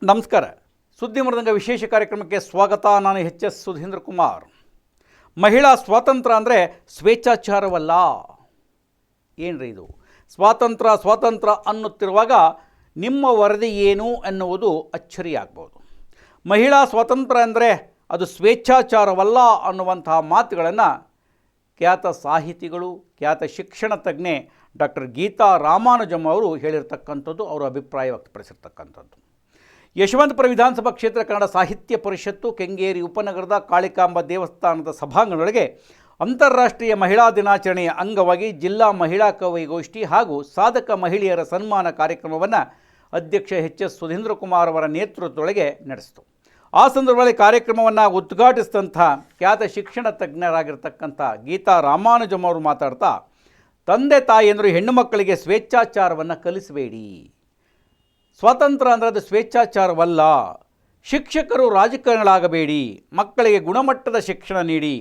ನಮಸ್ಕಾರ. ಸುದ್ದಿ ಮೃದಂಗ ವಿಶೇಷ ಕಾರ್ಯಕ್ರಮಕ್ಕೆ ಸ್ವಾಗತ. ನಾನು ಎಚ್.ಎಸ್. ಸುಧೀಂದ್ರ ಕುಮಾರ್. ಮಹಿಳಾ ಸ್ವಾತಂತ್ರ್ಯ ಅಂದರೆ ಸ್ವೇಚ್ಛಾಚಾರವಲ್ಲ. ಏನ್ರಿ ಇದು? ಸ್ವಾತಂತ್ರ್ಯ ಅನ್ನುತ್ತಿರುವಾಗ ನಿಮ್ಮ ವರದಿ ಏನು ಎನ್ನುವುದು ಅಚ್ಚರಿಯಾಗ್ಬೋದು. ಮಹಿಳಾ ಸ್ವಾತಂತ್ರ್ಯ ಅಂದರೆ ಅದು ಸ್ವೇಚ್ಛಾಚಾರವಲ್ಲ ಅನ್ನುವಂತಹ ಮಾತುಗಳನ್ನು ಖ್ಯಾತ ಸಾಹಿತಿಗಳು, ಖ್ಯಾತ ಶಿಕ್ಷಣ ತಜ್ಞೆ ಡಾಕ್ಟರ್ ಗೀತಾ ರಾಮಾನುಜಮ್ ಅವರು ಹೇಳಿರ್ತಕ್ಕಂಥದ್ದು, ಅವರ ಅಭಿಪ್ರಾಯ ವ್ಯಕ್ತಪಡಿಸಿರ್ತಕ್ಕಂಥದ್ದು. ಯಶವಂತಪುರ ವಿಧಾನಸಭಾ ಕ್ಷೇತ್ರ ಕನ್ನಡ ಸಾಹಿತ್ಯ ಪರಿಷತ್ತು ಕೆಂಗೇರಿ ಉಪನಗರದ ಕಾಳಿಕಾಂಬ ದೇವಸ್ಥಾನದ ಸಭಾಂಗಣದೊಳಗೆ ಅಂತಾರಾಷ್ಟ್ರೀಯ ಮಹಿಳಾ ದಿನಾಚರಣೆಯ ಅಂಗವಾಗಿ ಜಿಲ್ಲಾ ಮಹಿಳಾ ಕವಯಿಗೋಷ್ಠಿ ಹಾಗೂ ಸಾಧಕ ಮಹಿಳೆಯರ ಸನ್ಮಾನ ಕಾರ್ಯಕ್ರಮವನ್ನು ಅಧ್ಯಕ್ಷ ಎಚ್.ಎಸ್. ಸುಧೀಂದ್ರ ಕುಮಾರ್ ಅವರ ನೇತೃತ್ವದೊಳಗೆ ನಡೆಸಿತು. ಆ ಸಂದರ್ಭದಲ್ಲಿ ಕಾರ್ಯಕ್ರಮವನ್ನು ಉದ್ಘಾಟಿಸಿದಂಥ ಖ್ಯಾತ ಶಿಕ್ಷಣ ತಜ್ಞರಾಗಿರ್ತಕ್ಕಂಥ ಗೀತಾ ರಾಮಾನುಜಮ್ ಅವರು ಮಾತಾಡ್ತಾ, ತಂದೆ ತಾಯಿಯಂದರು ಹೆಣ್ಣು ಮಕ್ಕಳಿಗೆ ಸ್ವೇಚ್ಛಾಚಾರವನ್ನು ಕಲಿಸಬೇಡಿ. ಸ್ವಾತಂತ್ರ್ಯ ಅಂದರೆ ಅದು ಸ್ವೇಚ್ಛಾಚಾರವಲ್ಲ. ಶಿಕ್ಷಕರು ರಾಜಕಾರಣಿಗಳಾಗಬೇಡಿ. ಮಕ್ಕಳಿಗೆ ಗುಣಮಟ್ಟದ ಶಿಕ್ಷಣ ನೀಡಿ.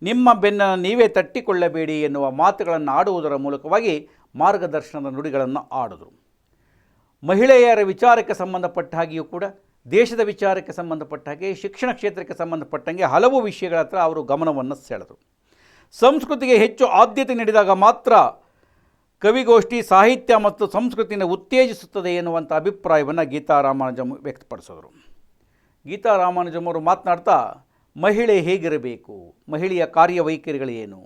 ನಿಮ್ಮ ಬೆನ್ನನ್ನು ನೀವೇ ತಟ್ಟಿಕೊಳ್ಳಬೇಡಿ ಎನ್ನುವ ಮಾತುಗಳನ್ನು ಆಡುವುದರ ಮೂಲಕವಾಗಿ ಮಾರ್ಗದರ್ಶನದ ನುಡಿಗಳನ್ನು ಆಡಿದರು. ಮಹಿಳೆಯರ ವಿಚಾರಕ್ಕೆ ಸಂಬಂಧಪಟ್ಟ ಹಾಗೆಯೂ ಕೂಡ, ದೇಶದ ವಿಚಾರಕ್ಕೆ ಸಂಬಂಧಪಟ್ಟ ಹಾಗೆ, ಶಿಕ್ಷಣ ಕ್ಷೇತ್ರಕ್ಕೆ ಸಂಬಂಧಪಟ್ಟಂಗೆ ಹಲವು ವಿಷಯಗಳ ಹತ್ರ ಅವರು ಗಮನವನ್ನು ಸೆಳೆದರು. ಸಂಸ್ಕೃತಿಗೆ ಹೆಚ್ಚು ಆದ್ಯತೆ ನೀಡಿದಾಗ ಮಾತ್ರ ಕವಿಗೋಷ್ಠಿ ಸಾಹಿತ್ಯ ಮತ್ತು ಸಂಸ್ಕೃತಿಯನ್ನು ಉತ್ತೇಜಿಸುತ್ತದೆ ಎನ್ನುವಂಥ ಅಭಿಪ್ರಾಯವನ್ನು ಗೀತಾ ರಾಮಾನುಜಮ್ ವ್ಯಕ್ತಪಡಿಸಿದರು. ಗೀತಾ ರಾಮಾನುಜಮ್ ಅವರು ಮಾತನಾಡ್ತಾ, ಮಹಿಳೆ ಹೇಗಿರಬೇಕು, ಮಹಿಳೆಯ ಕಾರ್ಯವೈಖರಿಗಳೇನು,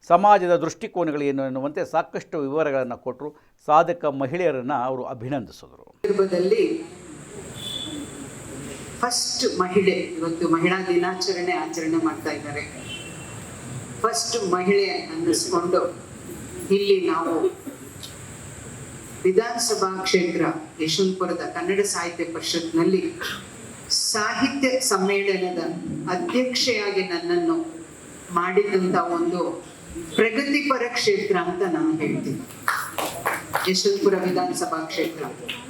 ಸಮಾಜದ ದೃಷ್ಟಿಕೋನಗಳೇನು ಎನ್ನುವಂತೆ ಸಾಕಷ್ಟು ವಿವರಗಳನ್ನು ಕೊಟ್ಟರು. ಸಾಧಕ ಮಹಿಳೆಯರನ್ನು ಅವರು ಅಭಿನಂದಿಸಿದರು. ಫಸ್ಟ್ ಮಹಿಳೆ ಇವತ್ತು ಮಹಿಳಾ ದಿನಾಚರಣೆ ಆಚರಣೆ ಮಾಡ್ತಾ ಇದ್ದಾರೆ. ಫಸ್ಟ್ ಮಹಿಳೆ ಅನ್ನಿಸ್ಕೊಂಡು ಇಲ್ಲಿ ನಾವು ವಿಧಾನಸಭಾ ಕ್ಷೇತ್ರ ಯಶವಂತಪುರದ ಕನ್ನಡ ಸಾಹಿತ್ಯ ಪರಿಷತ್ನಲ್ಲಿ ಸಾಹಿತ್ಯ ಸಮ್ಮೇಳನದ ಅಧ್ಯಕ್ಷೆಯಾಗಿ ನನ್ನನ್ನು ಮಾಡಿದಂತ ಒಂದು ಪ್ರಗತಿಪರ ಕ್ಷೇತ್ರ ಅಂತ ನಾನು ಹೇಳ್ತೀನಿ. ಯಶವಂತಪುರ ವಿಧಾನಸಭಾ ಕ್ಷೇತ್ರ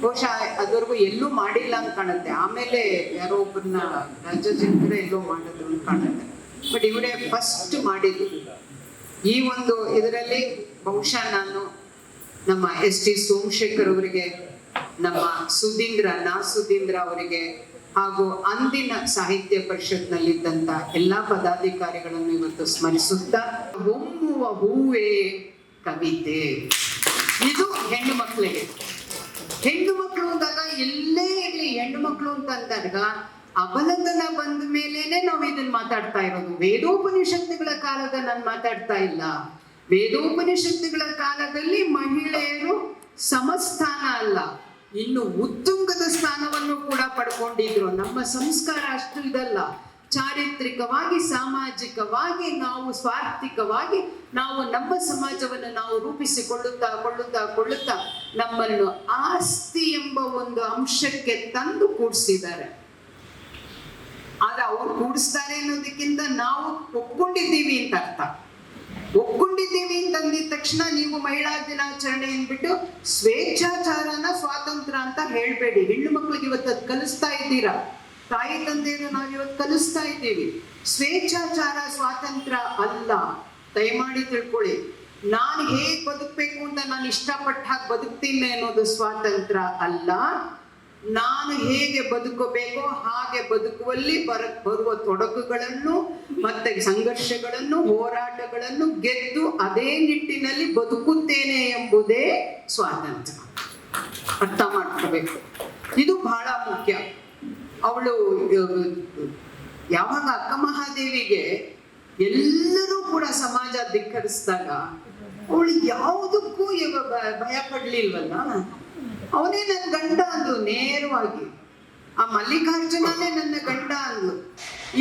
ಬಹುಶಃ ಅದುವರೆಗೂ ಎಲ್ಲೂ ಮಾಡಿಲ್ಲ ಅಂತ ಕಾಣುತ್ತೆ. ಆಮೇಲೆ ಯಾರೋ ಒಬ್ಬರನ್ನ ರಾಜ್ಯಾಧ್ಯಕ್ಷರೇ ಎಲ್ಲೋ ಮಾಡಿದ್ರು ಅಂತ ಕಾಣುತ್ತೆ. ಬಟ್ ಇವರೇ ಫಸ್ಟ್ ಮಾಡಿದ್ದು. ಈ ಒಂದು ಇದರಲ್ಲಿ ಬಹುಶಃ ನಾನು ನಮ್ಮ ಎಸ್.ಟಿ. ಸೋಮಶೇಖರ್ ಅವರಿಗೆ, ನಮ್ಮ ಸುಧೀಂದ್ರ ಅವರಿಗೆ ಹಾಗೂ ಅಂದಿನ ಸಾಹಿತ್ಯ ಪರಿಷತ್ನಲ್ಲಿದ್ದಂತ ಎಲ್ಲಾ ಪದಾಧಿಕಾರಿಗಳನ್ನು ಇವತ್ತು ಸ್ಮರಿಸುತ್ತಾ, ಹೊಮ್ಮುವ ಹೂವೇ ಕವಿತೆ. ಇದು ಹೆಣ್ಣು ಮಕ್ಕಳಿಗೆ. ಹೆಣ್ಣು ಮಕ್ಕಳು ಅಂದಾಗ ಎಲ್ಲೇ ಇರಲಿ, ಹೆಣ್ಣು ಮಕ್ಕಳು ಅಂತ ಅಂದಾಗ ಅಬಲತನ ಬಂದ ಮೇಲೇನೆ ನಾವು ಇದನ್ನ ಮಾತಾಡ್ತಾ ಇರೋದು. ವೇದೋಪನಿಷತ್ತುಗಳ ಕಾಲದ ನಾನು ಮಾತಾಡ್ತಾ ಇಲ್ಲ. ವೇದೋಪನಿಷತ್ತುಗಳ ಕಾಲದಲ್ಲಿ ಮಹಿಳೆಯರು ಸಮಸ್ಥಾನ ಅಲ್ಲ, ಇನ್ನು ಉತ್ತುಂಗದ ಸ್ಥಾನವನ್ನು ಕೂಡ ಪಡ್ಕೊಂಡಿದ್ರು. ನಮ್ಮ ಸಂಸ್ಕಾರ ಅಷ್ಟು ಇದಲ್ಲ. ಚಾರಿತ್ರಿಕವಾಗಿ, ಸಾಮಾಜಿಕವಾಗಿ, ನಾವು ಸ್ವಾರ್ಥಿಕವಾಗಿ ನಾವು ನಮ್ಮ ಸಮಾಜವನ್ನು ನಾವು ರೂಪಿಸಿಕೊಳ್ಳುತ್ತಾ ನಮ್ಮನ್ನು ಆಸ್ತಿ ಎಂಬ ಒಂದು ಅಂಶಕ್ಕೆ ತಂದು ಕೂಡಿಸಿದ್ದಾರೆ. ಆದ್ರೆ ಅವ್ರು ಕೂಡಿಸ್ತಾರೆ ಅನ್ನೋದಕ್ಕಿಂತ ನಾವು ಒಪ್ಕೊಂಡಿದ್ದೀವಿ ಅಂತ ಅರ್ಥ. ಒಪ್ಕೊಂಡಿದ್ದೀವಿ ಅಂತ ಅಂದಿದ ತಕ್ಷಣ ನೀವು ಮಹಿಳಾ ದಿನಾಚರಣೆ ಅಂದ್ಬಿಟ್ಟು ಸ್ವೇಚ್ಛಾಚಾರನ ಸ್ವಾತಂತ್ರ್ಯ ಅಂತ ಹೇಳ್ಬೇಡಿ. ಹೆಣ್ಣು ಮಕ್ಳಿಗೆ ಇವತ್ತು ಅದು ಕಲಿಸ್ತಾ ಇದ್ದೀರಾ. ತಾಯಿ ತಂದೆಯನ್ನು ನಾವು ಇವತ್ತು ಕಲಿಸ್ತಾ ಇದ್ದೀವಿ. ಸ್ವೇಚ್ಛಾಚಾರ ಸ್ವಾತಂತ್ರ್ಯ ಅಲ್ಲ, ದಯಮಾಡಿ ತಿಳ್ಕೊಳ್ಳಿ. ನಾನು ಹೇಗೆ ಬದುಕಬೇಕು ಅಂತ ನಾನು ಇಷ್ಟಪಟ್ಟ ಹಾಗೆ ಬದುಕ್ತೀನಿ ಅನ್ನೋದು ಸ್ವಾತಂತ್ರ್ಯ ಅಲ್ಲ. ನಾನು ಹೇಗೆ ಬದುಕಬೇಕೋ ಹಾಗೆ ಬದುಕುವಲ್ಲಿ ಬರುವ ತೊಡಕುಗಳನ್ನು ಮತ್ತೆ ಸಂಘರ್ಷಗಳನ್ನು, ಹೋರಾಟಗಳನ್ನು ಗೆದ್ದು ಅದೇ ನಿಟ್ಟಿನಲ್ಲಿ ಬದುಕುತ್ತೇನೆ ಎಂಬುದೇ ಸ್ವಾತಂತ್ರ್ಯ. ಅರ್ಥ ಮಾಡ್ಕೋಬೇಕು. ಇದು ಬಹಳ ಮುಖ್ಯ. ಅವಳು ಯಾವಾಗ ಅಕ್ಕ ಮಹಾದೇವಿಗೆ ಎಲ್ಲರೂ ಕೂಡ ಸಮಾಜ ಧಿಕ್ಕರಿಸಿದಾಗ ಅವಳು ಯಾವುದಕ್ಕೂ ಭಯ ಪಡ್ಲಿಲ್ವಲ್ಲ. ಅವನೇ ನನ್ನ ಗಂಡ ಅಂದ್ಲು ನೇರವಾಗಿ. ಆ ಮಲ್ಲಿಕಾರ್ಜುನನೇ ನನ್ನ ಗಂಡ ಅಂದ್ಲು.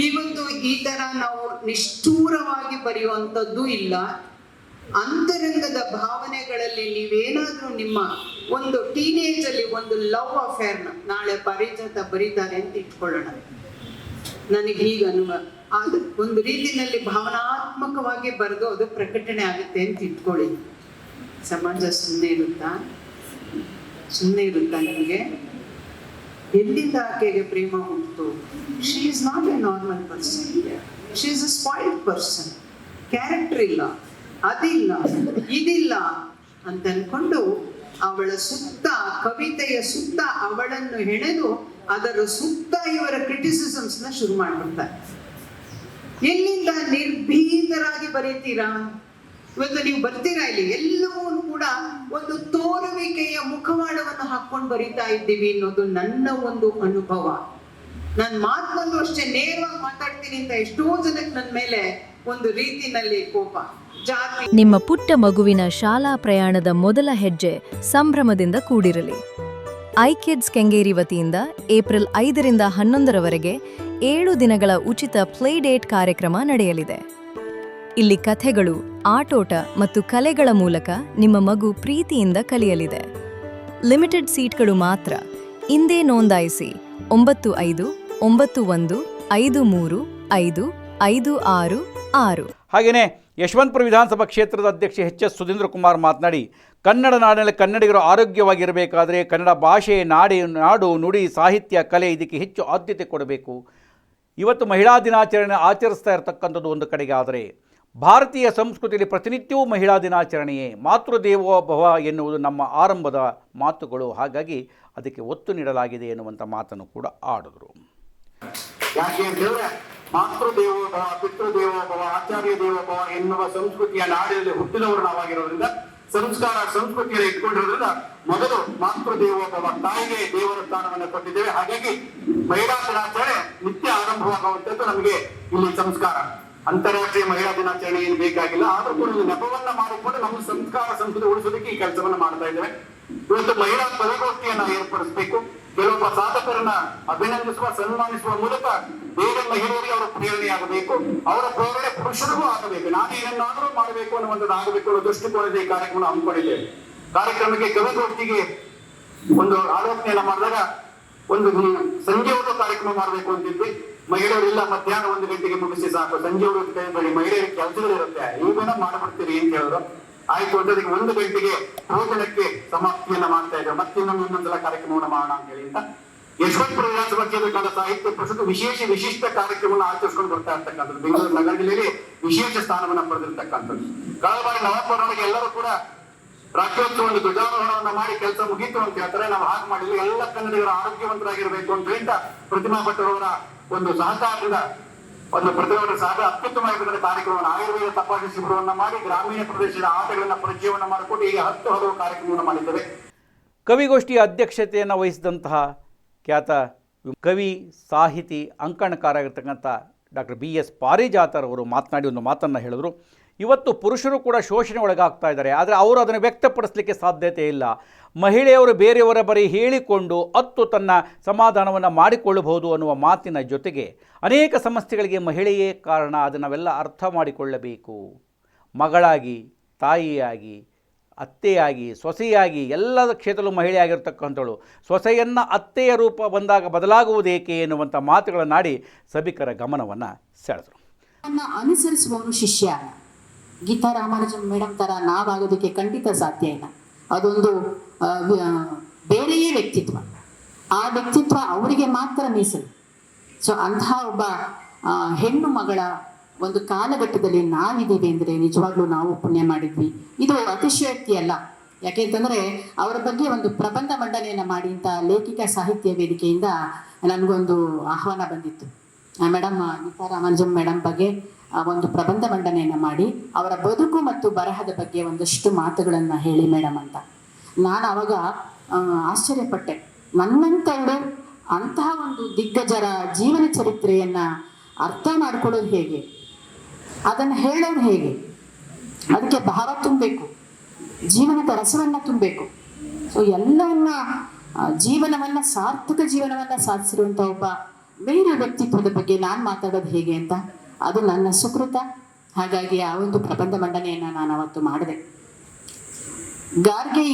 ಇವತ್ತು ಈ ತರ ನಾವು ನಿಷ್ಠೂರವಾಗಿ ಬರೆಯುವಂಥದ್ದು ಇಲ್ಲ. ಅಂತರಂಗದ ಭಾವನೆಗಳಲ್ಲಿ ನೀವೇನಾದ್ರೂ ನಿಮ್ಮ ಒಂದು ಟೀನೇಜ್ ಅಲ್ಲಿ ಒಂದು ಲವ್ ಅಫೇರ್ನ ನಾಳೆ ಪಾರಿಜಾತ ಬರೀತಾರೆ ಅಂತ ಇಟ್ಕೊಳ್ಳೋಣ. ನನಗೆ ಈಗ ಅದು ಒಂದು ರೀತಿಯಲ್ಲಿ ಭಾವನಾತ್ಮಕವಾಗಿ ಬರೆದು ಅದು ಪ್ರಕಟಣೆ ಆಗುತ್ತೆ ಅಂತ ಇಟ್ಕೊಳ್ಳಿ. ಸಮಾಜ ಸುಮ್ಮನೆ ಇರುತ್ತಾ ನಿಮಗೆ? ಎಲ್ಲಿಂದ ಆಕೆಗೆ ಪ್ರೇಮ ಹುಟ್ಟಿತು? She is not A normal person. She is a spoiled person. Character ಇಲ್ಲ, ಅದಿಲ್ಲ, ಇದಿಲ್ಲ ಅಂತ ಅನ್ಕೊಂಡು ಅವಳ ಸುತ್ತ, ಕವಿತೆಯ ಸುತ್ತ ಅವಳನ್ನು ಹೆಣೆದು ಅದರ ಸುತ್ತ ಇವರ ಕ್ರಿಟಿಸಿಸಮ್ಸ್ ನ ಶುರು ಮಾಡ್ಬಿಡ್ತಾರೆ. ಎಲ್ಲಿಂದ ನಿರ್ಭೀತರಾಗಿ ಬರೀತೀರಾ? ಇವತ್ತು ನೀವು ಬರ್ತೀರಾ ಇಲ್ಲಿ, ಎಲ್ಲವೂ ಕೂಡ ಒಂದು ತೋರುವಿಕೆಯ ಮುಖವಾಡವನ್ನು ಹಾಕೊಂಡು ಬರೀತಾ ಇದ್ದೀವಿ ಅನ್ನೋದು ನನ್ನ ಒಂದು ಅನುಭವ. ನಾನು ಮಾತಲ್ಲೂ ಅಷ್ಟೇ ನೇರವಾಗಿ ಮಾತಾಡ್ತೀನಿ ಅಂತ ಎಷ್ಟೋ ಜನಕ್ಕೆ ನನ್ನ ಮೇಲೆ ಒಂದು ರೀತಿನಲ್ಲಿ ಕೋಪ. ಜಾತಿ, ನಿಮ್ಮ ಪುಟ್ಟ ಮಗುವಿನ ಶಾಲಾ ಪ್ರಯಾಣದ ಮೊದಲ ಹೆಜ್ಜೆ ಸಂಭ್ರಮದಿಂದ ಕೂಡಿರಲಿ. ಐಕಿಡ್ಸ್ ಕೆಂಗೇರಿ ವತಿಯಿಂದ ಏಪ್ರಿಲ್ 5ರಿಂದ 11ರವರೆಗೆ 7 ದಿನಗಳ ಉಚಿತ ಪ್ಲೇ ಡೇಟ್ ಕಾರ್ಯಕ್ರಮ ನಡೆಯಲಿದೆ. ಇಲ್ಲಿ ಕಥೆಗಳು, ಆಟೋಟ ಮತ್ತು ಕಲೆಗಳ ಮೂಲಕ ನಿಮ್ಮ ಮಗು ಪ್ರೀತಿಯಿಂದ ಕಲಿಯಲಿದೆ. ಲಿಮಿಟೆಡ್ ಸೀಟ್ಗಳು ಮಾತ್ರ. ಇಂದೇ ನೋಂದಾಯಿಸಿ 9591535556. ಹಾಗೆಯೇ ಯಶವಂತಪುರ ವಿಧಾನಸಭಾ ಕ್ಷೇತ್ರದ ಅಧ್ಯಕ್ಷ ಎಚ್.ಎಸ್. ಸುಧೀಂದ್ರ ಕುಮಾರ್ ಮಾತನಾಡಿ, ಕನ್ನಡ ನಾಡಿನಲ್ಲಿ ಕನ್ನಡಿಗರು ಆರೋಗ್ಯವಾಗಿರಬೇಕಾದರೆ ಕನ್ನಡ ಭಾಷೆ, ನಾಡು, ನುಡಿ, ಸಾಹಿತ್ಯ, ಕಲೆ ಇದಕ್ಕೆ ಹೆಚ್ಚು ಆದ್ಯತೆ ಕೊಡಬೇಕು. ಇವತ್ತು ಮಹಿಳಾ ದಿನಾಚರಣೆ ಆಚರಿಸ್ತಾ ಇರತಕ್ಕಂಥದ್ದು ಒಂದು ಕಡೆಗೆ, ಆದರೆ ಭಾರತೀಯ ಸಂಸ್ಕೃತಿಯಲ್ಲಿ ಪ್ರತಿನಿತ್ಯವೂ ಮಹಿಳಾ ದಿನಾಚರಣೆಯೇ. ಮಾತೃದೇವೋಭವ ಎನ್ನುವುದು ನಮ್ಮ ಆರಂಭದ ಮಾತುಗಳು, ಹಾಗಾಗಿ ಅದಕ್ಕೆ ಒತ್ತು ನೀಡಲಾಗಿದೆ ಎನ್ನುವಂಥ ಮಾತನ್ನು ಕೂಡ ಆಡಿದ್ರು. ಯಾಕೆ ಅಂತೇಳಿದ್ರೆ ಮಾತೃದೇವೋಭವ, ಪಿತೃದೇವೋಭವ, ಆಚಾರ್ಯ ದೇವೋಭವ ಎನ್ನುವ ಸಂಸ್ಕೃತಿಯ ನಾಡಿನಲ್ಲಿ ಹುಟ್ಟಿದವರು ನಾವಾಗಿರೋದ್ರಿಂದ, ಸಂಸ್ಕೃತಿಯನ್ನು ಇಟ್ಕೊಂಡಿರೋದ್ರಿಂದ ಮೊದಲು ಮಾತೃದೇವೋಭವ, ತಾಯಿಗೆ ದೇವರ ಸ್ಥಾನವನ್ನು ಕೊಟ್ಟಿದ್ದೇವೆ. ಹಾಗಾಗಿ ಮಹಿಳಾ ದಿನಾಚರಣೆ ನಿತ್ಯ ಆರಂಭವಾಗುವಂಥದ್ದು ನಮಗೆ ಇಲ್ಲಿ ಸಂಸ್ಕಾರ. ಅಂತಾರಾಷ್ಟ್ರೀಯ ಮಹಿಳಾ ದಿನಾಚರಣೆ ಏನು ಬೇಕಾಗಿಲ್ಲ, ಆದ್ರೂ ಕೂಡ ಒಂದು ನೆಪವನ್ನ ಮಾಡಿಕೊಂಡು ನಮ್ಮ ಸಂಸ್ಕೃತಿ ಉಳಿಸೋದಕ್ಕೆ ಈ ಕೆಲಸವನ್ನ ಮಾಡ್ತಾ ಇದ್ದೇವೆ. ಇವತ್ತು ಮಹಿಳಾ ಕವಿಗೋಷ್ಠಿಯನ್ನ ಏರ್ಪಡಿಸಬೇಕು. ಕೆಲವೊಬ್ಬ ಸಾಧಕರನ್ನ ಅಭಿನಂದಿಸುವ, ಸನ್ಮಾನಿಸುವ ಮೂಲಕ ಬೇರೆ ಮಹಿಳೆಯರಿಗೆ ಅವರ ಪ್ರೇರಣೆಯಾಗಬೇಕು, ಅವರ ಪ್ರೇರಣೆ ಪುರುಷರಿಗೂ ಆಗಬೇಕು. ನಾನೇನನ್ನಾದರೂ ಮಾಡಬೇಕು ಅನ್ನುವಂಥದ್ದು ಆಗಬೇಕು ಅನ್ನೋ ದೃಷ್ಟಿಕೋನದ ಈ ಕಾರ್ಯಕ್ರಮ ಹಮ್ಮಿಕೊಂಡಿದ್ದೇವೆ. ಕಾರ್ಯಕ್ರಮಕ್ಕೆ ಕವಿಗೋಷ್ಠಿಗೆ ಒಂದು ಆಲೋಚನೆಯನ್ನ ಮಾಡಿದಾಗ ಒಂದು ಸಂಜೆ ಹೊತ್ತು ಕಾರ್ಯಕ್ರಮ ಮಾಡಬೇಕು ಅಂತಿದ್ವಿ. ಮಹಿಳೆಯರಿಲ್ಲ, ಮಧ್ಯಾಹ್ನ 1 ಗಂಟೆಗೆ ಮುಗಿಸಿ ಸಾಕು, ಸಂಜೆ ಹೊತ್ತು ಕೈಬೇಡಿ, ಮಹಿಳೆಯರಿಗೆ ಕೆಲಸಗಳಿರುತ್ತೆ, ಈಗೇನ ಮಾಡ್ಬಿಡ್ತೀರಿ ಅಂತ ಹೇಳಿದ್ರು. ಆಯ್ತು ಅಂತ 1 ಗಂಟೆಗೆ ಭೋಜನಕ್ಕೆ ಸಮಾಪ್ತಿಯನ್ನ ಮಾಡ್ತಾ ಇದ್ದಾರೆ. ಇನ್ನೊಂದ್ಸಲ ಕಾರ್ಯಕ್ರಮವನ್ನು ಮಾಡೋಣ ಅಂತ ಹೇಳಿ ಅಂತ ಯಶವಂತಪುರ ವಿಧಾನಸಭಾ ಕ್ಷೇತ್ರದ ಸಾಹಿತ್ಯ ಪರಿಷತ್ತು ವಿಶಿಷ್ಟ ಕಾರ್ಯಕ್ರಮವನ್ನು ಆಚರಿಸ್ಕೊಂಡು ಬರ್ತಾ ಇರ್ತಕ್ಕಂಥದ್ದು. ಬೆಂಗಳೂರು ನಗರ ಜಿಲ್ಲೆಯಲ್ಲಿ ವಿಶೇಷ ಸ್ಥಾನವನ್ನ ಪಡೆದಿರ್ತಕ್ಕಂಥದ್ದು. ಕಳೆದ ಬಾರಿ ನವೆಂಬರ್ ಒಳಗೆ ಎಲ್ಲರೂ ಕೂಡ ರಾಜ್ಯೋತ್ಸವ ಒಂದು ಧ್ವಜಾರೋಹಣವನ್ನ ಮಾಡಿ ಕೆಲಸ ಮುಗೀತು ಅಂತ ಹೇಳ್ತಾರೆ. ನಾವು ಹಾಗೆ ಮಾಡಿಲ್ಲ, ಎಲ್ಲ ಕನ್ನಡಿಗರು ಆರೋಗ್ಯವಂತರಾಗಿರ್ಬೇಕು ಅಂತ ಹೇಳ್ತಾ ಪ್ರತಿಮಾ ಭಟ್ಟರವರ ಒಂದು ಸಹಕಾರದಿಂದ ಒಂದು ಪ್ರತಿಭಟನೆ ಅತ್ಯುತ್ತಮವಾಗಿದ್ದ ಕಾರ್ಯಕ್ರಮವನ್ನು, ಆಯುರ್ವೇದ ತಪಾಸಣೆ ಶಿಬಿರವನ್ನ ಮಾಡಿ ಗ್ರಾಮೀಣ ಪ್ರದೇಶದ ಆಟಗಳನ್ನ ಪರಿಚಯವನ್ನ ಮಾಡಿಕೊಂಡು ಈಗ 10 ಹಲವು ಕಾರ್ಯಕ್ರಮವನ್ನು ಮಾಡಿದ್ದೇವೆ. ಕವಿಗೋಷ್ಠಿಯ ಅಧ್ಯಕ್ಷತೆಯನ್ನು ವಹಿಸಿದಂತಹ ಖ್ಯಾತ ಕವಿ, ಸಾಹಿತಿ, ಅಂಕಣಕಾರ ಆಗಿರ್ತಕ್ಕಂಥ ಡಾಕ್ಟರ್ BS ಪಾರಿಜಾತರ್ ಅವರು ಮಾತನಾಡಿ ಒಂದು ಮಾತನ್ನು ಹೇಳಿದ್ರು. ಇವತ್ತು ಪುರುಷರು ಕೂಡ ಶೋಷಣೆ ಒಳಗಾಗ್ತಾ ಇದ್ದಾರೆ, ಆದರೆ ಅವರು ಅದನ್ನು ವ್ಯಕ್ತಪಡಿಸಲಿಕ್ಕೆ ಸಾಧ್ಯತೆ ಇಲ್ಲ. ಮಹಿಳೆಯವರು ಬೇರೆಯವರ ಬರೀ ಹೇಳಿಕೊಂಡು ತನ್ನ ಸಮಾಧಾನವನ್ನು ಮಾಡಿಕೊಳ್ಳಬಹುದು ಅನ್ನುವ ಮಾತಿನ ಜೊತೆಗೆ ಅನೇಕ ಸಮಸ್ಯೆಗಳಿಗೆ ಮಹಿಳೆಯೇ ಕಾರಣ, ಅದನ್ನು ನಾವೆಲ್ಲ ಅರ್ಥ ಮಾಡಿಕೊಳ್ಳಬೇಕು. ಮಗಳಾಗಿ, ತಾಯಿಯಾಗಿ, ಅತ್ತೆಯಾಗಿ, ಸೊಸೆಯಾಗಿ, ಎಲ್ಲ ಕ್ಷೇತ್ರದಲ್ಲೂ ಮಹಿಳೆಯಾಗಿರ್ತಕ್ಕಂಥವಳು ಸೊಸೆಯನ್ನು ಅತ್ತೆಯ ರೂಪ ಬಂದಾಗ ಬದಲಾಗುವುದೇಕೆ ಎನ್ನುವಂಥ ಮಾತುಗಳನ್ನಾಡಿ ಸಭಿಕರ ಗಮನವನ್ನು ಸೆಳೆದರು. ಅನುಸರಿಸುವವನು ಶಿಷ್ಯ ಅಲ್ಲ. ಗೀತಾ ರಾಮಾನುಜಂ ಮೇಡಮ್ ಥರ ನಾವಾಗೋದಕ್ಕೆ ಖಂಡಿತ ಸಾಧ್ಯ ಇಲ್ಲ. ಅದೊಂದು ಬೇರೆಯೇ ವ್ಯಕ್ತಿತ್ವ. ಆ ವ್ಯಕ್ತಿತ್ವ ಅವರಿಗೆ ಮಾತ್ರ ಮೀಸಲು. ಸೊ ಅಂತಹ ಒಬ್ಬ ಹೆಣ್ಣು ಮಗಳ ಒಂದು ಕಾಲಘಟ್ಟದಲ್ಲಿ ನಾವಿದ್ದೀವಿ ಅಂದರೆ ನಿಜವಾಗ್ಲೂ ನಾವು ಪುಣ್ಯ ಮಾಡಿದ್ವಿ. ಇದು ಅತಿಶಯೋಕ್ತಿ ಅಲ್ಲ. ಯಾಕೆಂತಂದರೆ ಅವರ ಬಗ್ಗೆ ಒಂದು ಪ್ರಬಂಧ ಮಂಡನೆಯನ್ನು ಮಾಡಿ ಅಂತ ಲೇಖಿಕ ಸಾಹಿತ್ಯ ವೇದಿಕೆಯಿಂದ ನನಗೊಂದು ಆಹ್ವಾನ ಬಂದಿತ್ತು. ಮೇಡಮ್ ಗೀತಾ ರಾಮಾನುಜಂ ಮೇಡಮ್ ಬಗ್ಗೆ ಒಂದು ಪ್ರಬಂಧ ಮಂಡನೆಯನ್ನು ಮಾಡಿ ಅವರ ಬದುಕು ಮತ್ತು ಬರಹದ ಬಗ್ಗೆ ಒಂದಷ್ಟು ಮಾತುಗಳನ್ನು ಹೇಳಿ ಮೇಡಮ್ ಅಂತ. ನಾನು ಆವಾಗ ಆಶ್ಚರ್ಯಪಟ್ಟೆ. ನನ್ನಂಥವಳು ಅಂತಹ ಒಂದು ದಿಗ್ಗಜರ ಜೀವನ ಚರಿತ್ರೆಯನ್ನು ಅರ್ಥ ಮಾಡ್ಕೊಳ್ಳೋದು ಹೇಗೆ, ಅದನ್ನು ಹೇಳೋದು ಹೇಗೆ, ಅದಕ್ಕೆ ಭಾವ ತುಂಬಬೇಕು, ಜೀವನದ ರಸವನ್ನು ತುಂಬಬೇಕು. ಸೊ ಎಲ್ಲವನ್ನ ಜೀವನವನ್ನು ಸಾರ್ಥಕ ಜೀವನವನ್ನು ಸಾಧಿಸಿರುವಂಥ ಒಬ್ಬ ಬೇರೆ ವ್ಯಕ್ತಿತ್ವದ ಬಗ್ಗೆ ನಾನು ಮಾತಾಡೋದು ಹೇಗೆ ಅಂತ ಅದು ನನ್ನ ಸುಕೃತ. ಹಾಗಾಗಿ ಆ ಒಂದು ಪ್ರಬಂಧ ಮಂಡನೆಯನ್ನು ನಾನು ಅವತ್ತು ಮಾಡಿದೆ. ಗಾರ್ಗಿ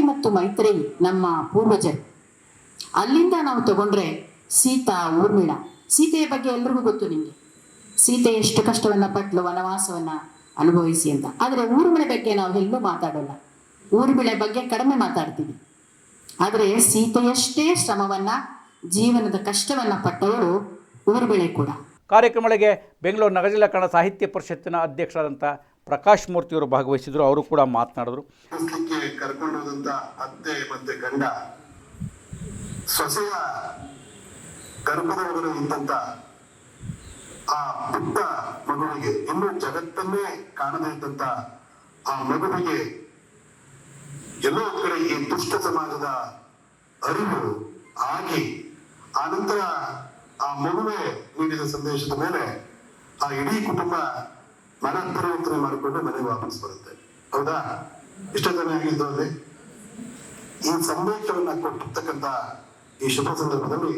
ಮತ್ತು ಮೈತ್ರೇಯಿ ನಮ್ಮ ಪೂರ್ವಜರು. ಅಲ್ಲಿಂದ ನಾವು ತಗೊಂಡ್ರೆ ಸೀತಾ, ಊರ್ಮಿಳಾ. ಸೀತೆಯ ಬಗ್ಗೆ ಎಲ್ರಿಗೂ ಗೊತ್ತು ನಿಮಗೆ. ಸೀತೆ ಎಷ್ಟು ಕಷ್ಟವನ್ನು ಪಟ್ಲು, ವನವಾಸವನ್ನು ಅನುಭವಿಸಿ ಅಂತ. ಆದರೆ ಊರ್ಮಿಳೆ ಬಗ್ಗೆ ನಾವು ಎಲ್ಲೂ ಮಾತಾಡೋಲ್ಲ. ಊರ್ಮಿಳೆ ಬಗ್ಗೆ ಕಡಿಮೆ ಮಾತಾಡ್ತೀವಿ. ಆದರೆ ಸೀತೆಯಷ್ಟೇ ಶ್ರಮವನ್ನು, ಜೀವನದ ಕಷ್ಟವನ್ನು ಪಟ್ಟವರು ಊರ್ಮಿಳೆ ಕೂಡ. ಕಾರ್ಯಕ್ರಮಗಳಿಗೆ ಬೆಂಗಳೂರು ನಗರ ಜಿಲ್ಲಾ ಕನ್ನಡ ಸಾಹಿತ್ಯ ಪರಿಷತ್ತಿನ ಅಧ್ಯಕ್ಷರಾದಂಥ ಪ್ರಕಾಶ್ ಮೂರ್ತಿಯವರು ಭಾಗವಹಿಸಿದರು. ಅವರು ಕೂಡ ಮಾತನಾಡಿದರು. ಕರ್ಕೊಂಡು ಹೋದಂತ ಅತ್ತೆ ಮತ್ತೆ ಗಂಡ ಸೊಸೆಯ ಗರ್ಭದ ಒಳಗಡೆ ಇದ್ದಂತ ಆ ಪುಟ್ಟ ಮಗುವಿಗೆ, ಇನ್ನೂ ಜಗತ್ತನ್ನೇ ಕಾಣದೇ ಇದ್ದಂತ ಆ ಮಗುವಿಗೆ ಎಲ್ಲೋ ಒಂದ್ ಕಡೆ ಈ ದುಷ್ಟ ಸಮಾಜದ ಅರಿವು ಆಗಿ ಆನಂತರ ಆ ಮಗುವೆ ನೀಡಿದ ಸಂದೇಶದ ಮೇಲೆ ಆ ಇಡೀ ಕುಟುಂಬ ಮನ ಪರಿವರ್ತನೆ ಮಾಡಿಕೊಂಡು ಮನೆಗೆ ವಾಪಸ್ ಬರುತ್ತೆ. ಹೌದಾ? ಇಷ್ಟೊತ್ತನೇ ಆಗಿದ್ದು ಅಲ್ಲಿ ಈ ಸಂದೇಶವನ್ನ ಕೊಟ್ಟಿರ್ತಕ್ಕಂಥ ಈ ಶುಭ ಸಂದರ್ಭದಲ್ಲಿ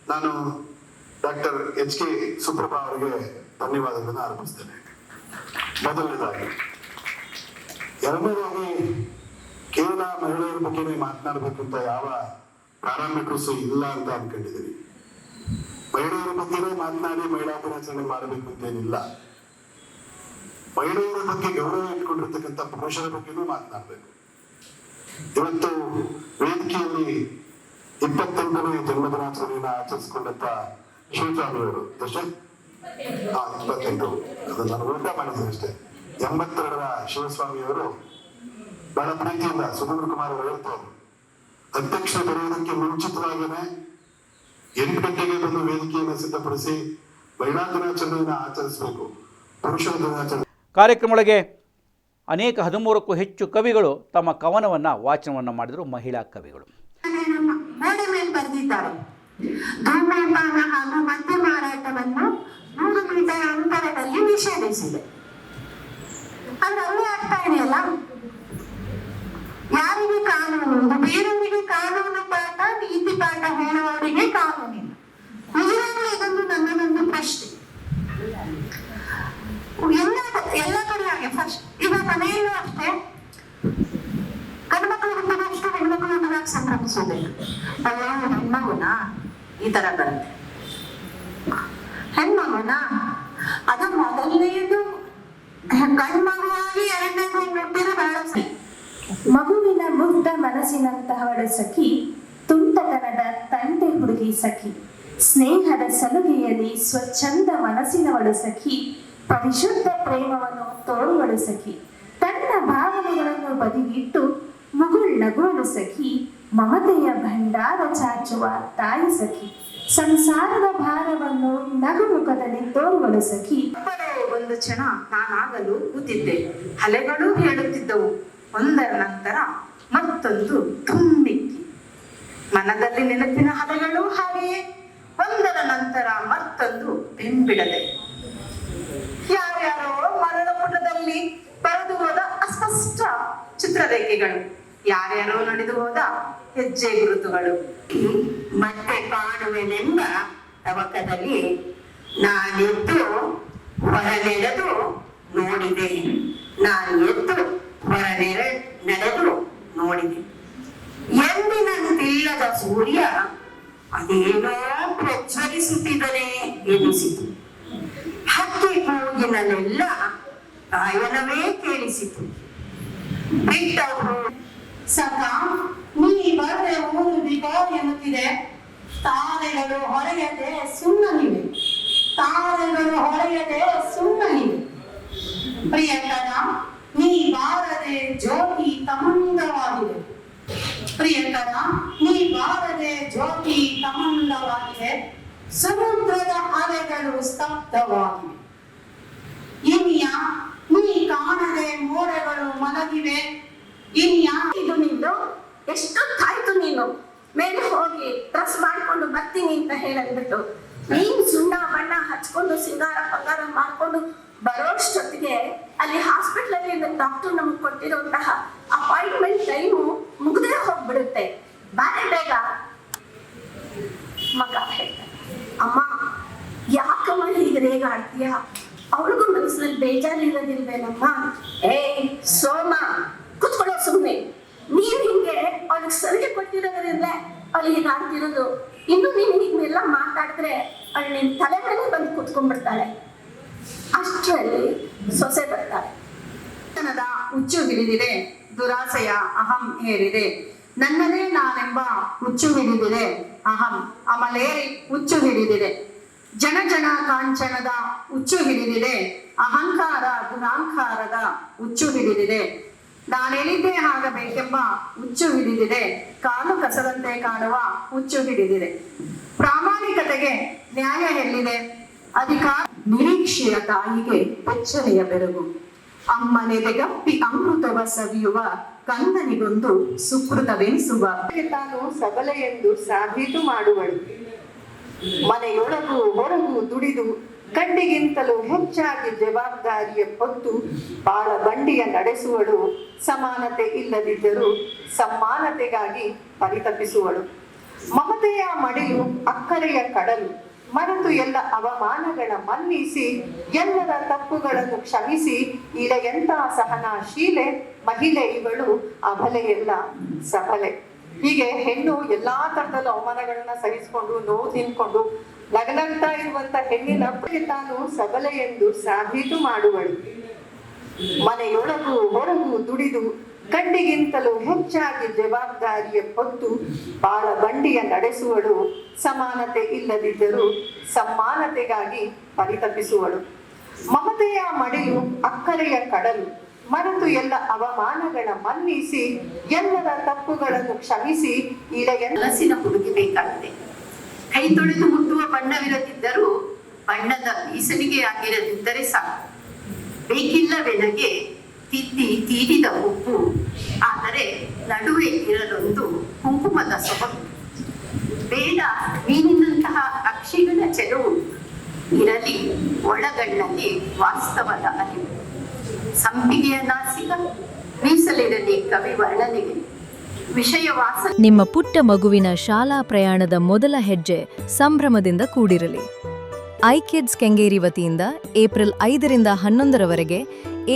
ನಾನು ಡಾಕ್ಟರ್ HK ಸುಪ್ರಭಾ ಅವರಿಗೆ ಧನ್ಯವಾದಗಳನ್ನು ಅರ್ಪಿಸ್ತೇನೆ. ಮೊದಲನೇದಾಗಿ. ಎರಡನೇದಾಗಿ, ಕೇವಲ ಮಹಿಳೆಯರ ಬಗ್ಗೆನೇ ಮಾತನಾಡಬೇಕು ಅಂತ ಯಾವ ಪ್ಯಾರಾಮೀಟರ್ಸ್ ಇಲ್ಲ ಅಂತ ಅನ್ಕೊಂಡಿದ್ದೀನಿ. ಮಹಿಳೆಯರ ಬಗ್ಗೆನೇ ಮಾತನಾಡಿ ಮಹಿಳಾ ದಿನಾಚರಣೆ ಮಾಡಬೇಕು ಅಂತೇನಿಲ್ಲ. ಮಹಿಳೆಯರ ಬಗ್ಗೆ ಗೌರವ ಇಟ್ಕೊಂಡಿರ್ತಕ್ಕಂಥ ಪುರುಷರ ಬಗ್ಗೆನೂ ಮಾತನಾಡಬೇಕು. ಇವತ್ತು ವೇದಿಕೆಯಲ್ಲಿ 28ನೇ ಜನ್ಮದಿನಾಚರಣೆಯನ್ನು ಆಚರಿಸಿಕೊಂಡಂತ ಶಿವಸ್ವಾಮಿಯವರು 28 ಅದು ನಾನು ಉಲ್ಟಾ ಮಾಡಿದ್ದೀನಿ ಅಷ್ಟೇ. 82ರ ಶಿವಸ್ವಾಮಿಯವರು ಬಹಳ ಪ್ರೀತಿಯಿಂದ ಸುಧೀಂದ್ರ ಕುಮಾರ್ ಅವರು ಹೇಳ್ತಾರೆ, ಅಧ್ಯಕ್ಷರು ಬರೆಯುವುದಕ್ಕೆ ಮುಂಚಿತವಾಗಿಯೇ 8 ಗಂಟೆಗೆ ಬಂದು ವೇದಿಕೆಯನ್ನು ಸಿದ್ಧಪಡಿಸಿ ಮಹಿಳಾ ದಿನಾಚರಣೆಯನ್ನು ಆಚರಿಸಬೇಕು, ಪುರುಷರ ದಿನಾಚರಣೆ. ಕಾರ್ಯಕ್ರಮದೊಳಗೆ ಅನೇಕ 13ಕ್ಕೂ ಹೆಚ್ಚು ಕವಿಗಳು ತಮ್ಮ ಕವನವನ್ನು ವಾಚನವನ್ನು ಮಾಡಿದರು. ಮಹಿಳಾ ಕವಿಗಳು ಗೋಡೆ ಮೇಲೆ ಬರೆದಿದ್ದಾರೆ, ಧೂಮಪಾನ ಹಾಗೂ ಮದ್ಯ ಮಾರಾಟವನ್ನು 100 ಮೀಟರ್ ಅಂತರದಲ್ಲಿ ನಿಷೇಧಿಸಿದೆ. ಅಂದ್ರೆ ಅಲ್ಲಿ ಅರ್ಥ ಇದೆಯಲ್ಲ, ಯಾರಿಗೆ ಕಾನೂನು ಇದೆ? ಬೇರೆಯವರಿಗೆ ಕಾನೂನು ಪಾಠ, ನೀತಿ ಪಾಠ ಹೇಳುವವರಿಗೆ ಕಾನೂನಿಲ್ಲ. ನಿಜವಾಗ್ಲೂ ಇದೊಂದು ನನ್ನದೊಂದು ಪ್ರಶ್ನೆ. ಎಲ್ಲ ಕಡೆ ಹಾಗೆ ಫಸ್ಟ್ ಈಗ ಮನೆಯಲ್ಲೂ ಅಷ್ಟೇ, ಗಂಡ್ಮಕ್ಳು ಹುಟ್ಟಿದಷ್ಟು ಹೆಣ್ಮಕ್ಳು ಹುಟ್ಟಿದಾಗ ಸಂಭ್ರಮಿಸೋದಿಲ್ಲ. ಅಯ್ಯೋ ಹೆಣ್ಮಗುನ ಈ ತರ ಬರುತ್ತೆ, ಹೆಣ್ಮಗುನ ಅದು ಮೊದಲನೆಯದು ಗಂಡ್ಮಗುವಾಗಿ ಎರಡನೇದು ಹುಟ್ಟಿದ್ರೆ ಬಹಳ ಸರಿ. ಮಗುವಿನ ಮುಗ್ಧ ಮನಸ್ಸಿನಂತಹವಳ ಸಖಿ, ತುಂಟತನದ ತಂಟೆ ಹುಡುಗಿ ಸಖಿ, ಸ್ನೇಹದ ಸಲುಗೆಯಲ್ಲಿ ಸ್ವಚ್ಛಂದ ಮನಸ್ಸಿನವಳು ಸಖಿ, ಪರಿಶುದ್ಧ ಪ್ರೇಮವನ್ನು ತೋರುವಳು ಸಖಿ, ತನ್ನ ಭಾವನೆಗಳನ್ನು ಬದಿಗಿಟ್ಟು ಮುಗುಳ್ನಗುವಳು ಸಖಿ, ಮಮತೆಯ ಭಂಡಾರ ಚಾಚುವ ತಾಯಿ ಸಖಿ, ಸಂಸಾರದ ಭಾರವನ್ನು ನಗುಮುಖದಲ್ಲಿ ತೋರುವಳು ಸಖಿ. ಒಂದು ಕ್ಷಣ ನಾನಾಗಲು ಕೂತಿದ್ದೆ, ಅಲೆಗಳು ಹೇಳುತ್ತಿದ್ದವು ಒಂದರ ನಂತರ ಮತ್ತೊಂದು ಧುಮ್ಮಿಕ್ಕಿ. ಮನದಲ್ಲಿ ನೆನಪಿನ ಹಲಗಳು ಹಾಗೆಯೇ ಒಂದರ ನಂತರ ಮತ್ತೊಂದು ಬೆಂಬಿಡದೆ. ಯಾರ್ಯಾರೋ ಮರಳ ಪುಟದಲ್ಲಿ ಬರೆದು ಹೋದ ಅಸ್ಪಷ್ಟ ಚಿತ್ರರೇಖೆಗಳು, ಯಾರ್ಯಾರೋ ನಡೆದು ಹೋದ ಹೆಜ್ಜೆ ಗುರುತುಗಳು. ಮತ್ತೆ ಕಾಣುವೆನೆಂಬ ತವಕದಲ್ಲಿ ನಾನೆದ್ದು ಹೊರನೆಳೆದು ನೋಡಿದೆ, ನಾನೆದ್ದು ನಡೆದು ನೋಡಿದೆ. ಎಂದಿನಂತಿಲ್ಲದ ಸೂರ್ಯ ಅದೇನೋ ಪ್ರಜ್ವಲಿಸುತ್ತಿದ್ದನೆ ಎನಿಸಿತು. ಹಕ್ಕಿ ಕೂಗಿನಲ್ಲೆಲ್ಲ ಗಾಯನವೇ ಕೇಳಿಸಿತು. ಬಿಟ್ಟವು ಸಕ ನೀ ಬರದೆ ಊರು ಬಿಗೋ ಎನ್ನುತ್ತಿದೆ. ತಾರೆಗಳು ಹೊಳೆಯದೆ ಸುಮ್ಮನಿವೆ, ತಾರೆಗಳು ಹೊಳೆಯದೆ ಸುಮ್ಮನಿವೆ. ಪ್ರಿಯಕರ ನೀ ಬಾರದೆ ಜ್ಯೋತಿ ತಮಂದವಾಗಿದೆ. ಪ್ರಿಯಕರ ನೀ ಬಾರದೆ ಜ್ಯೋತಿ ತಮಂದವಾಗಿದೆ. ಸಮುದ್ರದ ಅಲೆಗಳು ಸ್ತಬ್ಧವಾಗಿವೆ. ಇನಿಯ ನೀ ಕಾಣದೆ ಮೋಡಗಳು ಮಲಗಿವೆ. ಇನಿಯ ಇದು ನಿಂದು ಎಷ್ಟೊತ್ತಾಯ್ತು ನೀನು ಮೇಲೆ ಹೋಗಿ ಡ್ರೆಸ್ ಮಾಡ್ಕೊಂಡು ಬರ್ತೀನಿ ಅಂತ ಹೇಳಂದ್ಬಿಟ್ಟು ನೀನು ಸುಣ್ಣ ಬಣ್ಣ ಹಚ್ಕೊಂಡು ಸಿಂಗಾರ ಪಂಗಾರ ಮಾಡ್ಕೊಂಡು ಬರೋಷ್ಟೊತ್ತಿಗೆ ಅಲ್ಲಿ ಹಾಸ್ಪಿಟ್ಲಲ್ಲಿ ಡಾಕ್ಟರ್ ನಮ್ಗೆ ಕೊಟ್ಟಿರುವಂತಹ ಅಪಾಯಿಂಟ್ಮೆಂಟ್ ಟೈಮು ಮುಗ್ದೇ ಹೋಗ್ಬಿಡುತ್ತೆ. ಬಾರೆ ಬೇಗ. ಮಗ ಹೇಳ್ತಾನೆ, ಅಮ್ಮ ಯಾಕಮ್ಮ ಹೀಗೆ ರೇಗಾಡ್ತೀಯ? ಅವಳಿಗೂ ಮನಸ್ಸಿನಲ್ಲಿ ಬೇಜಾರಿಲ್ಲದಿಲ್ವೇನಮ್ಮ? ಏ ಸೋಮ ಕುತ್ಕೊಳ್ಳೋ ಸುಮ್ಮನೆ. ನೀನ್ ಹಿಂಗೆ ಅವಳಿಗೆ ಸರಿಗೆ ಕೊಟ್ಟಿರೋದ್ರಿಂದ ಅವಳು ಹೀಗೆ ಆಡ್ತಿರೋದು. ಇನ್ನು ನೀನು ಹೀಗೆಲ್ಲ ಮಾತಾಡಿದ್ರೆ ಅವಳು ನಿನ್ ತಲೆ ಮೇಲೆ ಬಂದು ಕುತ್ಕೊಂಡ್ಬಿಡ್ತಾಳೆ. ಅಷ್ಟರಲ್ಲಿ ಸೊಸೆ ಬರ್ತಾಳೆ. ತನದ ಹುಚ್ಚು ಹಿಡಿದಿದೆ, ದುರಾಸೆಯ ಅಹಂ ಏರಿದೆ. ನನ್ನದೇ ನಾನೆಂಬ ಹುಚ್ಚು ಹಿಡಿದಿದೆ, ಅಹಂ ಅಮಲೇರಿ ಹುಚ್ಚು ಹಿಡಿದಿದೆ. ಜನ ಜನ ಕಾಂಚನದ ಹುಚ್ಚು ಹಿಡಿದಿದೆ, ಅಹಂಕಾರ ಗುಣಾಂಕಾರದ ಹುಚ್ಚು ಹಿಡಿದಿದೆ. ನಾನೆಲ್ಲಿದ್ದೇ ಆಗಬೇಕೆಂಬ ಹುಚ್ಚು ಹಿಡಿದಿದೆ, ಕಾಲು ಕಸದಂತೆ ಕಾಣುವ ಹುಚ್ಚು ಹಿಡಿದಿದೆ. ಪ್ರಾಮಾಣಿಕತೆಗೆ ನ್ಯಾಯ ಎಲ್ಲಿದೆ? ಅಧಿಕಾರ ನಿರೀಕ್ಷೆಯ ತಾಯಿಗೆ ಪೆಚ್ಚನೆಯ ಬೆರಗು, ಅಮ್ಮನೆದೆಗಪ್ಪಿ ಅಮೃತವ ಸವಿಯುವ ಕಂದನಿಗೊಂದು ಸುಕೃತವೆನಿಸುವ. ತಾನು ಸಬಲೆ ಎಂದು ಸಾಬೀತು ಮಾಡುವಳು, ಮನೆಯೊಳಗೂ ಹೊರಗೂ ದುಡಿದು ಗಂಡಿಗಿಂತಲೂ ಹೆಚ್ಚಾಗಿ ಜವಾಬ್ದಾರಿಯ ಹೊತ್ತು ಬಾಳ ಬಂಡಿಯ ನಡೆಸುವಳು. ಸಮಾನತೆ ಇಲ್ಲದಿದ್ದರೂ ಸಮ್ಮಾನತೆಗಾಗಿ ಪರಿತಪಿಸುವಳು. ಮಮತೆಯ ಮಡಿಲು ಅಕ್ಕರೆಯ ಕಡಲು, ಮರೆತು ಎಲ್ಲ ಅವಮಾನಗಳ ಮನ್ನಿಸಿ ಎಲ್ಲರ ತಪ್ಪುಗಳನ್ನು ಕ್ಷಮಿಸಿ ಇಳೆಯಂತ ಸಹನಾಶೀಲೆ ಮಹಿಳೆ ಇವಳು, ಅಬಲೆಯೆಲ್ಲ ಸಬಲೆ. ಹೀಗೆ ಹೆಣ್ಣು ಎಲ್ಲಾ ತರದಲ್ಲೂ ಅವಮಾನಗಳನ್ನ ಸಹಿಸಿಕೊಂಡು ನೋವು ತಿನ್ಕೊಂಡು ನಗನಗ್ತಾ ಇರುವಂತ ಹೆಣ್ಣಿನ ತಾನು ಸಬಲೆ ಎಂದು ಸಾಬೀತು ಮಾಡುವಳು, ಮನೆಯೊಳಗೂ ಹೊರಗೂ ದುಡಿದು ಗಂಡಿಗಿಂತಲೂ ಹೆಚ್ಚಾಗಿ ಜವಾಬ್ದಾರಿಯ ಹೊತ್ತು ಬಾಳ ಬಂಡಿಯ ನಡೆಸುವಳು. ಸಮಾನತೆ ಇಲ್ಲದಿದ್ದರೂ ಸಮ್ಮಾನತೆಗಾಗಿ ಪರಿತಪಿಸುವಳು. ಮಮತೆಯ ಮಡಿಲು ಅಕ್ಕರೆಯ ಕಡಲು, ಮರೆತು ಎಲ್ಲ ಅವಮಾನಗಳ ಮನ್ನಿಸಿ ಎಲ್ಲರ ತಪ್ಪುಗಳನ್ನು ಕ್ಷಮಿಸಿ ಮನಸ್ಸಿನ ಹುಡುಗಿ ಬೇಕಾಗಿದೆ. ಕೈ ತೊಳೆದು ಮುಟ್ಟುವ ಬಣ್ಣವಿರದಿದ್ದರೂ ಬಣ್ಣದ ಮೀಸಲಿಗೆ ಆಗಿರದಿದ್ದರೆ ಸಾಕು. ಬೇಕಿಲ್ಲವೆನಗೆ ತಿದ್ದಿ ತೀಡಿದ ಉಪ್ಪು, ಆದರೆ ನಡುವೆ ಇರಲೊಂದು ಕುಂಕುಮದ ಸೊಬಗು. ಬೇಡ ಮೀನಿನಂತಹ ಅಕ್ಷಿಗಳ ಚೆಲುವು, ಇರಲಿ ಒಳಗಣ್ಣಲ್ಲಿ ವಾಸ್ತವದ ಅರಿವು. ಸಂಪಿಗೆಯ ನಾಸಿಕ ಮೀಸಲಿರಲಿ ಕವಿ ವರ್ಣನೆಗೆ, ವಿಷಯ ವಾಸ. ನಿಮ್ಮ ಪುಟ್ಟ ಮಗುವಿನ ಶಾಲಾ ಪ್ರಯಾಣದ ಮೊದಲ ಹೆಜ್ಜೆ ಸಂಭ್ರಮದಿಂದ ಕೂಡಿರಲಿ. ಐಕಿಡ್ಸ್ ಕೆಂಗೇರಿ ವತಿಯಿಂದ ಏಪ್ರಿಲ್ 5ರಿಂದ 11ರವರೆಗೆ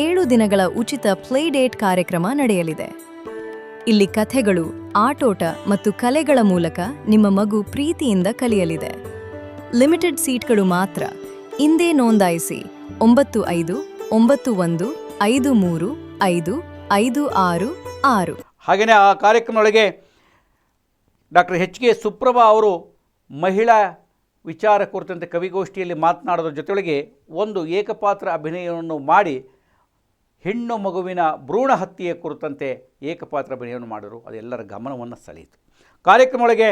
7 ದಿನಗಳ ಉಚಿತ ಪ್ಲೇ ಡೇಟ್ ಕಾರ್ಯಕ್ರಮ ನಡೆಯಲಿದೆ. ಇಲ್ಲಿ ಕಥೆಗಳು, ಆಟೋಟ ಮತ್ತು ಕಲೆಗಳ ಮೂಲಕ ನಿಮ್ಮ ಮಗು ಪ್ರೀತಿಯಿಂದ ಕಲಿಯಲಿದೆ. ಲಿಮಿಟೆಡ್ ಸೀಟ್ಗಳು ಮಾತ್ರ. ಇಂದೇ ನೋಂದಾಯಿಸಿ 9591535566. ಹಾಗೆಯೇ ಆ ಕಾರ್ಯಕ್ರಮದೊಳಗೆ ಡಾಕ್ಟರ್ HK ಸುಪ್ರಭಾ ಅವರು ಮಹಿಳಾ ವಿಚಾರ ಕುರಿತಂತೆ ಕವಿಗೋಷ್ಠಿಯಲ್ಲಿ ಮಾತನಾಡೋದ್ರ ಜೊತೆಯೊಳಗೆ ಒಂದು ಏಕಪಾತ್ರ ಅಭಿನಯವನ್ನು ಮಾಡಿ ಹೆಣ್ಣು ಮಗುವಿನ ಭ್ರೂಣ ಹತ್ಯೆಯ ಕುರಿತಂತೆ ಏಕಪಾತ್ರ ಅಭಿನಯವನ್ನು ಮಾಡಿದರು. ಅದೆಲ್ಲರ ಗಮನವನ್ನು ಸೆಳೆಯಿತು. ಕಾರ್ಯಕ್ರಮದೊಳಗೆ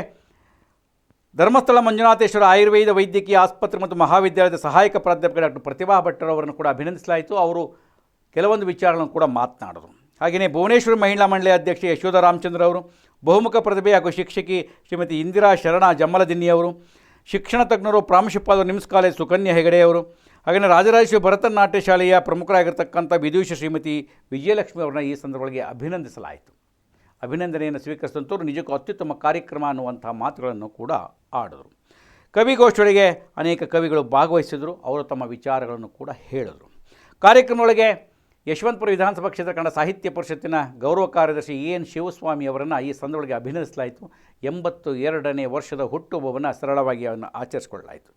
ಧರ್ಮಸ್ಥಳ ಮಂಜುನಾಥೇಶ್ವರ ಆಯುರ್ವೇದ ವೈದ್ಯಕೀಯ ಆಸ್ಪತ್ರೆ ಮತ್ತು ಮಹಾವಿದ್ಯಾಲಯದ ಸಹಾಯಕ ಪ್ರಾಧ್ಯಾಪಕ ಡಾಕ್ಟರ್ ಪ್ರತಿಭಾ ಭಟ್ಟರ್ ಅವರನ್ನು ಕೂಡ ಅಭಿನಂದಿಸಲಾಯಿತು. ಅವರು ಕೆಲವೊಂದು ವಿಚಾರಗಳನ್ನು ಕೂಡ ಮಾತನಾಡಿದರು. ಹಾಗೆಯೇ ಭುವನೇಶ್ವರ ಮಹಿಳಾ ಮಂಡಳಿಯ ಅಧ್ಯಕ್ಷೆ ಯಶೋಧ ರಾಮಚಂದ್ರ ಅವರು, ಬಹುಮುಖ ಪ್ರತಿಭೆ ಹಾಗೂ ಶಿಕ್ಷಕಿ ಶ್ರೀಮತಿ ಇಂದಿರಾ ಶರಣ ಜಮ್ಮಲದಿನ್ನಿಯವರು, ಶಿಕ್ಷಣ ತಜ್ಞರು ಪ್ರಾಂಶುಪಾಲರು ನಿಮ್ಸ್ ಕಾಲೇಜ್ ಸುಕನ್ಯಾ ಹೆಗಡೆಯವರು, ಹಾಗೆಯೇ ರಾಜರಾಜೇಶ್ವರಿ ಭರತನಾಟ್ಯ ಶಾಲೆಯ ಪ್ರಮುಖರಾಗಿರ್ತಕ್ಕಂಥ ವಿದೂಷ ಶ್ರೀಮತಿ ವಿಜಯಲಕ್ಷ್ಮಿ ಅವರನ್ನ ಈ ಸಂದರ್ಭದಲ್ಲಿ ಅಭಿನಂದಿಸಲಾಯಿತು. ಅಭಿನಂದನೆಯನ್ನು ಸ್ವೀಕರಿಸಿದಂಥವ್ರು ನಿಜಕ್ಕೂ ಅತ್ಯುತ್ತಮ ಕಾರ್ಯಕ್ರಮ ಅನ್ನುವಂಥ ಮಾತುಗಳನ್ನು ಕೂಡ ಆಡಿದರು. ಕವಿಗೋಷ್ಠಿಯೊಳಗೆ ಅನೇಕ ಕವಿಗಳು ಭಾಗವಹಿಸಿದರು. ಅವರು ತಮ್ಮ ವಿಚಾರಗಳನ್ನು ಕೂಡ ಹೇಳಿದರು. ಕಾರ್ಯಕ್ರಮದೊಳಗೆ ಯಶವಂತಪುರ ವಿಧಾನಸಭಾ ಕ್ಷೇತ್ರ ಕನ್ನಡ ಸಾಹಿತ್ಯ ಪರಿಷತ್ತಿನ ಗೌರವ ಕಾರ್ಯದರ್ಶಿ EN ಶಿವಸ್ವಾಮಿ ಅವರನ್ನು ಈ ಸಂದರ್ಭದೊಳಗೆ ಅಭಿನಂದಿಸಲಾಯಿತು. 82ನೇ ವರ್ಷದ ಹುಟ್ಟುಹಬ್ಬವನ್ನು ಸರಳವಾಗಿ ಅವನ್ನು ಆಚರಿಸಿಕೊಳ್ಳಲಾಯಿತು.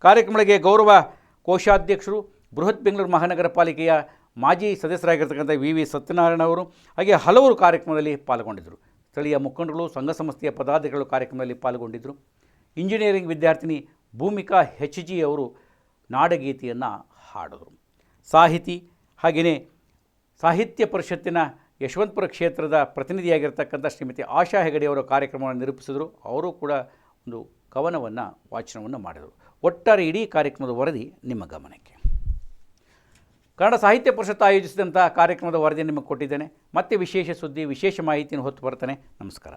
ಕಾರ್ಯಕ್ರಮಗಳಿಗೆ ಗೌರವ ಕೋಶಾಧ್ಯಕ್ಷರು, ಬೃಹತ್ ಬೆಂಗಳೂರು ಮಹಾನಗರ ಪಾಲಿಕೆಯ ಮಾಜಿ ಸದಸ್ಯರಾಗಿರ್ತಕ್ಕಂಥ VV ಸತ್ಯನಾರಾಯಣ ಅವರು, ಹಾಗೆ ಹಲವರು ಕಾರ್ಯಕ್ರಮದಲ್ಲಿ ಪಾಲ್ಗೊಂಡಿದ್ದರು. ಸ್ಥಳೀಯ ಮುಖಂಡರು, ಸಂಘ ಸಂಸ್ಥೆಯ ಪದಾಧಿಕಾರಿಗಳು ಕಾರ್ಯಕ್ರಮದಲ್ಲಿ ಪಾಲ್ಗೊಂಡಿದ್ದರು. ಇಂಜಿನಿಯರಿಂಗ್ ವಿದ್ಯಾರ್ಥಿನಿ ಭೂಮಿಕಾ HG ಅವರು ನಾಡಗೀತೆಯನ್ನು ಹಾಡಿದರು. ಸಾಹಿತಿ ಹಾಗೆಯೇ ಸಾಹಿತ್ಯ ಪರಿಷತ್ತಿನ ಯಶವಂತಪುರ ಕ್ಷೇತ್ರದ ಪ್ರತಿನಿಧಿಯಾಗಿರ್ತಕ್ಕಂಥ ಶ್ರೀಮತಿ ಆಶಾ ಹೆಗಡೆಯವರು ಕಾರ್ಯಕ್ರಮವನ್ನು ನಿರೂಪಿಸಿದರು. ಅವರು ಕೂಡ ಒಂದು ಕವನವನ್ನು ವಾಚನವನ್ನು ಮಾಡಿದರು. ಒಟ್ಟಾರೆ ಇಡೀ ಕಾರ್ಯಕ್ರಮದ ವರದಿ ನಿಮ್ಮ ಗಮನಕ್ಕೆ. ಕನ್ನಡ ಸಾಹಿತ್ಯ ಪರಿಷತ್ ಆಯೋಜಿಸಿದಂಥ ಕಾರ್ಯಕ್ರಮದ ವರದಿ ನಿಮಗೆ ಕೊಟ್ಟಿದ್ದೇನೆ. ಮತ್ತೆ ವಿಶೇಷ ಸುದ್ದಿ, ವಿಶೇಷ ಮಾಹಿತಿಯನ್ನು ಹೊತ್ತು ಬರ್ತಾನೆ. ನಮಸ್ಕಾರ.